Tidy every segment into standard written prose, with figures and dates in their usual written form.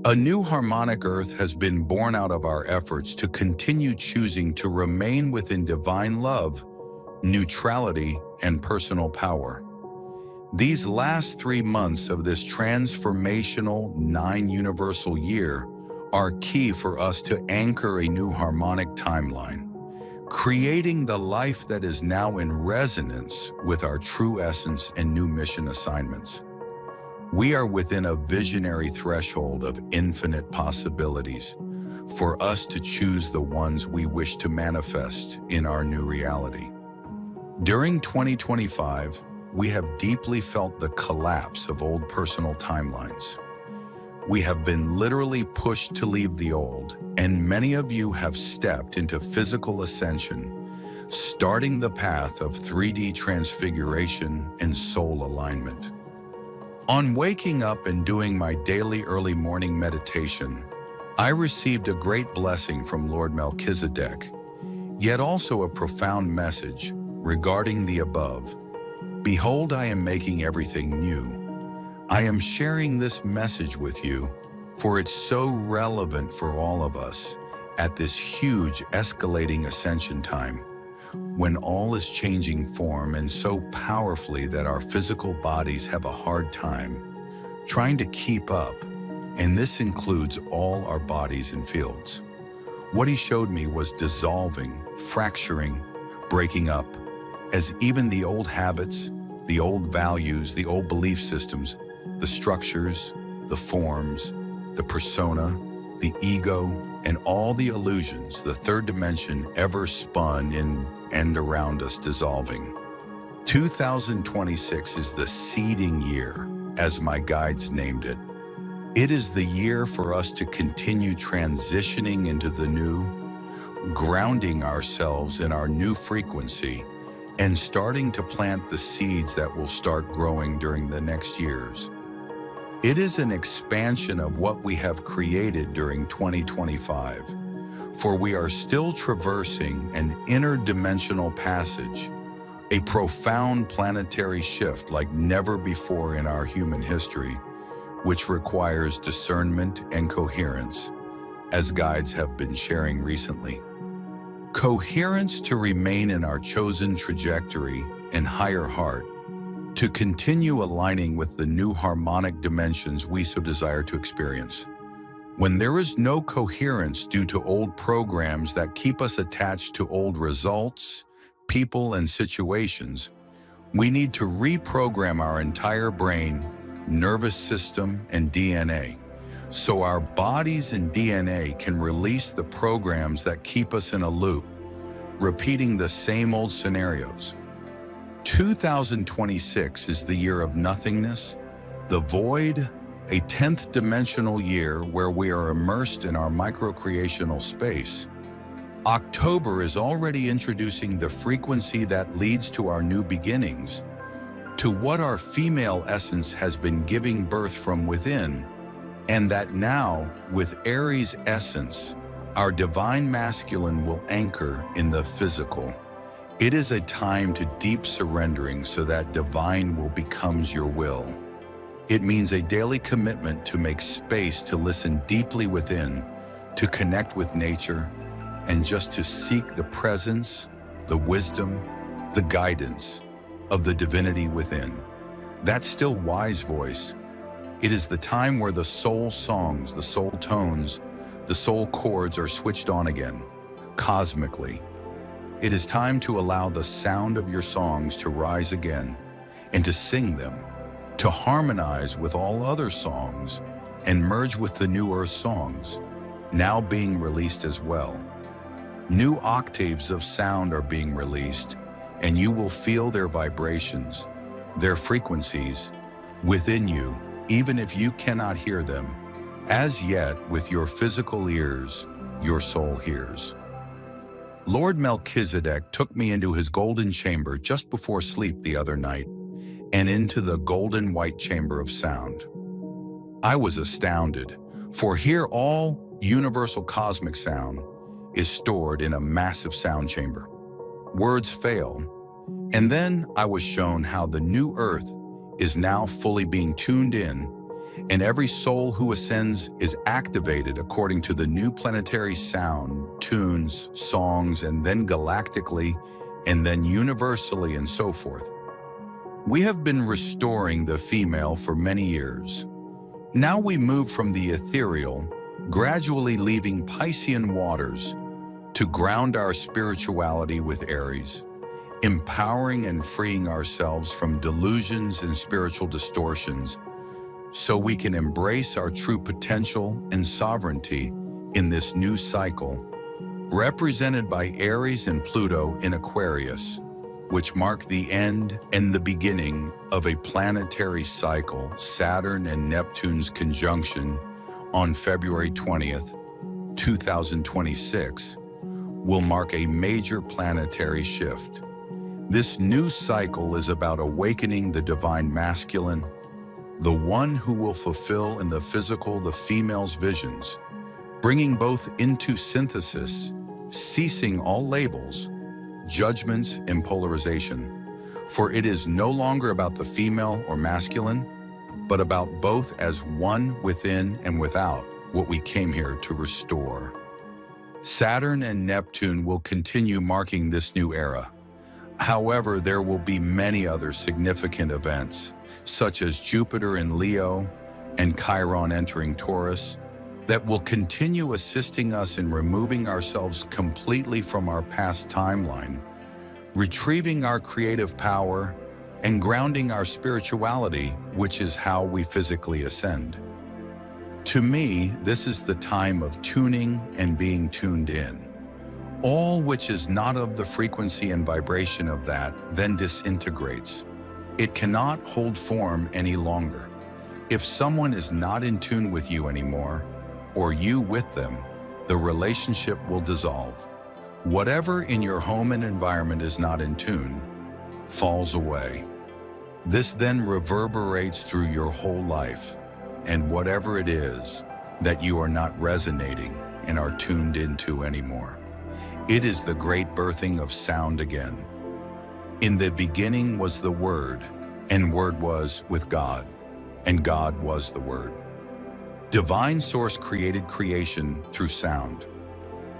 A new harmonic earth has been born out of our efforts to continue choosing to remain within divine love, neutrality, and personal power. These last 3 months of this transformational 9 universal year are key for us to anchor a new harmonic timeline, creating the life that is now in resonance with our true essence and new mission assignments. We are within a visionary threshold of infinite possibilities for us to choose the ones we wish to manifest in our new reality. During 2025, we have deeply felt the collapse of old personal timelines. We have been literally pushed to leave the old, and many of you have stepped into physical ascension, starting the path of 3D transfiguration and soul alignment. On waking up and doing my daily early morning meditation, I received a great blessing from Lord Melchizedek, yet also a profound message regarding the above. Behold, I am making everything new. I am sharing this message with you, for it's so relevant for all of us at this huge escalating ascension time, when all is changing form and so powerfully that our physical bodies have a hard time trying to keep up, and this includes all our bodies and fields. What he showed me was dissolving, fracturing, breaking up, as even the old habits, the old values, the old belief systems, the structures, the forms, the persona, the ego, and all the illusions the third dimension ever spun in and around us dissolving. 2026 is the seeding year, as my guides named it. It is the year for us to continue transitioning into the new, grounding ourselves in our new frequency, and starting to plant the seeds that will start growing during the next years. It is an expansion of what we have created during 2025, for we are still traversing an interdimensional passage, a profound planetary shift like never before in our human history, which requires discernment and coherence, as guides have been sharing recently. Coherence to remain in our chosen trajectory and higher heart, to continue aligning with the new harmonic dimensions we so desire to experience. When there is no coherence due to old programs that keep us attached to old results, people, and situations, we need to reprogram our entire brain, nervous system, and DNA, so our bodies and DNA can release the programs that keep us in a loop, repeating the same old scenarios. 2026 is the year of nothingness, the void, a 10th dimensional year where we are immersed in our micro-creational space. October is already introducing the frequency that leads to our new beginnings, to what our female essence has been giving birth from within, and that now, with Aries essence, our divine masculine will anchor in the physical. It is a time to deep surrendering so that divine will becomes your will. It means a daily commitment to make space to listen deeply within, to connect with nature, and just to seek the presence, the wisdom, the guidance of the divinity within. That still wise voice. It is the time where the soul songs, the soul tones, the soul chords are switched on again, cosmically. It is time to allow the sound of your songs to rise again and to sing them, to harmonize with all other songs and merge with the new earth songs, now being released as well. New octaves of sound are being released, and you will feel their vibrations, their frequencies within you, even if you cannot hear them. As yet, with your physical ears, your soul hears. Lord Melchizedek took me into his golden chamber just before sleep the other night, and into the golden white chamber of sound. I was astounded, for here all universal cosmic sound is stored in a massive sound chamber. Words fail, and then I was shown how the new earth is now fully being tuned in, and every soul who ascends is activated according to the new planetary sound, tunes, songs, and then galactically, and then universally, and so forth. We have been restoring the female for many years. Now we move from the ethereal, gradually leaving Piscean waters, to ground our spirituality with Aries, empowering and freeing ourselves from delusions and spiritual distortions so we can embrace our true potential and sovereignty in this new cycle, represented by Aries and Pluto in Aquarius, which mark the end and the beginning of a planetary cycle. Saturn and Neptune's conjunction on February 20th, 2026, will mark a major planetary shift. This new cycle is about awakening the divine masculine, the one who will fulfill in the physical the female's visions, bringing both into synthesis, ceasing all labels, judgments, and polarization. For it is no longer about the female or masculine, but about both as one within and without, what we came here to restore. Saturn and Neptune will continue marking this new era. However, there will be many other significant events, such as Jupiter in Leo and Chiron entering Taurus, that will continue assisting us in removing ourselves completely from our past timeline, retrieving our creative power, and grounding our spirituality, which is how we physically ascend. To me, this is the time of tuning and being tuned in. All which is not of the frequency and vibration of that then disintegrates. It cannot hold form any longer. If someone is not in tune with you anymore, or you with them, the relationship will dissolve. Whatever in your home and environment is not in tune falls away. This then reverberates through your whole life, and whatever it is that you are not resonating and are tuned into anymore. It is the great birthing of sound again. In the beginning was the Word, and Word was with God, and God was the Word. Divine Source created creation through sound.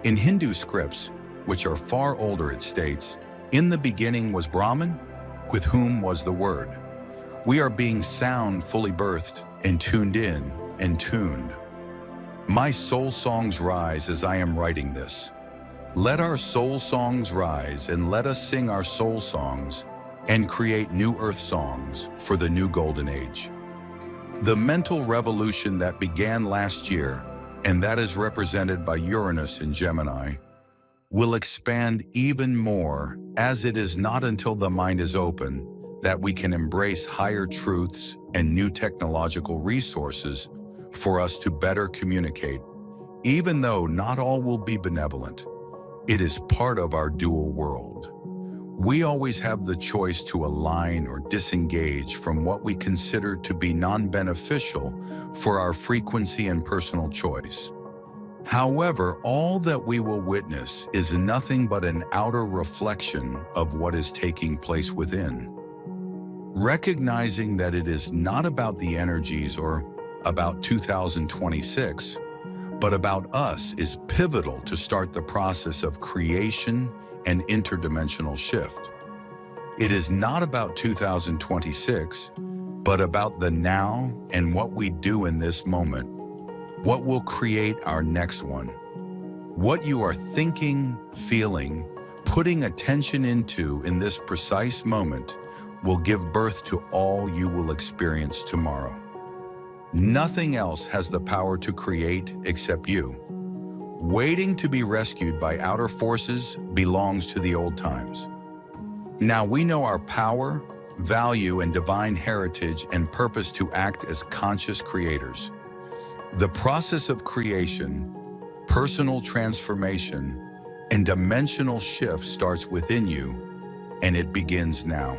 In Hindu scripts, which are far older, it states, "In the beginning was Brahman, with whom was the Word." We are being sound fully birthed and tuned in and tuned. My soul songs rise as I am writing this. Let our soul songs rise, and let us sing our soul songs and create new earth songs for the new golden age. The mental revolution that began last year, and that is represented by Uranus in Gemini, will expand even more, as it is not until the mind is open that we can embrace higher truths and new technological resources for us to better communicate. Even though not all will be benevolent, it is part of our dual world. We always have the choice to align or disengage from what we consider to be non-beneficial for our frequency and personal choice. However, all that we will witness is nothing but an outer reflection of what is taking place within. Recognizing that it is not about the energies or about 2026, but about us is pivotal to start the process of creation and interdimensional shift. It is not about 2026, but about the now and what we do in this moment, what will create our next one. What you are thinking, feeling, putting attention into in this precise moment will give birth to all you will experience tomorrow. Nothing else has the power to create except you. Waiting to be rescued by outer forces belongs to the old times. Now we know our power, value, and divine heritage and purpose to act as conscious creators. The process of creation, personal transformation, and dimensional shift starts within you, and it begins now.